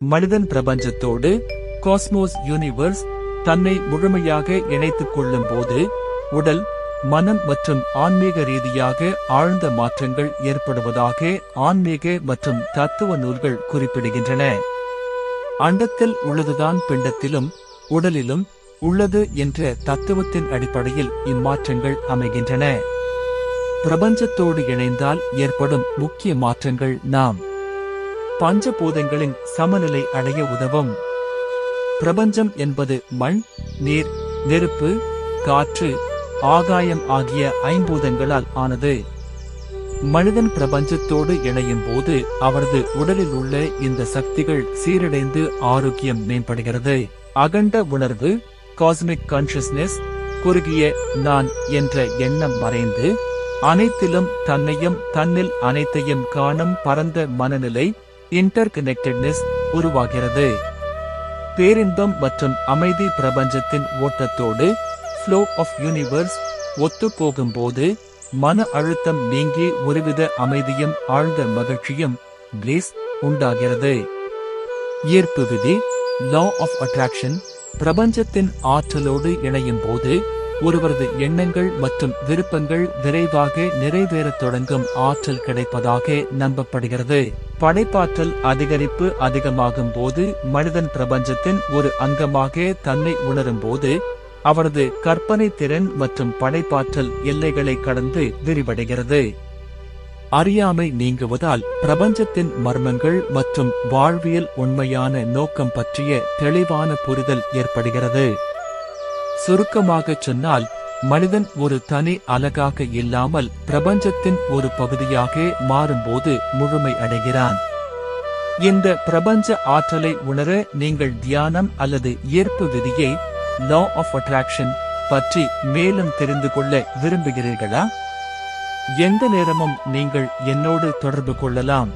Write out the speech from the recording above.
மனிதன் பிரபஞ்சத்தோடு Cosmos universe தன்னை முழுமையாக இணைத்துக் கொள்ளும் போது உடல், மனம் மற்றும் ஆன்மீக ரீதியாக ஆழ்ந்த மாற்றங்கள் ஏற்படுவதாக ஆன்மீக மற்றும் தத்துவ நூல்கள் குறிப்பிடுகின்றன. அண்டத்தில் உள்ளதுதான் பிண்டத்திலும் உடலிலும் உள்ளது என்ற தத்துவத்தின் அடிப்படையில் இம்மாற்றங்கள் அமைகின்றன. பிரபஞ்சத்தோடு இணைந்தால் ஏற்படும் முக்கிய மாற்றங்கள் நாம் பஞ்சபூதங்களின் சமநிலை அடைய உதவும். பிரபஞ்சம் என்பது மண், நீர், நெருப்பு, காற்று, ஆகாயம் ஆகிய ஐம்பூதங்களால் ஆனது. மனிதன் பிரபஞ்சத்தோடு இணையும் போது அவரது உடலில் உள்ள இந்த சக்திகள் சீரடைந்து ஆரோக்கியம் மேம்படுகிறது. அகண்ட உணர்வு, காஸ்மிக் கான்ஷியஸ்னஸ், குறுகிய நான் என்ற எண்ணம் மறைந்து அனைத்திலும் தன்னையும் தன்னில் அனைத்தையும் காணும் பரந்த மனநிலை, இன்டர்கனெக்டட்னஸ் உருவாகிறது. பேரின்பம் மற்றும் அமைதி பிரபஞ்சத்தின் ஓட்டத்தோடு ஃப்ளோ ஆஃப் யூனிவர்ஸ் ஒத்து போகும்போது மன அழுத்தம் நீங்கி ஒருவித அமைதியும் ஆழ்ந்த மகிழ்ச்சியும் பிளிஸ் உண்டாகிறது. ஈர்ப்பு விதி, லா ஆஃப் அட்ராக்ஷன் பிரபஞ்சத்தின் ஆற்றலோடு இணையும் போது ஒருவரது எண்ணங்கள் மற்றும் விருப்பங்கள் விரைவாக நிறைவேறத் தொடங்கும் ஆற்றல் கிடைப்பதாக நம்பப்படுகிறது. படைப்பாற்றல் அதிகரிப்பு அதிகமாகும் போது மனிதன் பிரபஞ்சத்தின் ஒரு அங்கமாக தன்னை உணரும் போது அவரது கற்பனை திறன் மற்றும் படைப்பாற்றல் எல்லைகளை கடந்து விரிவடைகிறது. அறியாமை நீங்குவதால் பிரபஞ்சத்தின் மர்மங்கள் மற்றும் வாழ்வியல் உண்மையான நோக்கம் பற்றிய தெளிவான புரிதல் ஏற்படுகிறது. சுருக்கமாகச் சொன்னால், மனிதன் ஒரு தனி அலகாக இல்லாமல் பிரபஞ்சத்தின் ஒரு பகுதியாக மாறும்போது முழுமை அடைகிறான். இந்த பிரபஞ்ச ஆற்றலை உணர நீங்கள் தியானம் அல்லது ஈர்ப்பு விதியை, லா ஆஃப் அட்ராக்ஷன் பற்றி மேலும் தெரிந்து கொள்ள விரும்புகிறீர்களா? எந்த நேரமும் நீங்கள் என்னோடு தொடர்பு கொள்ளலாம்.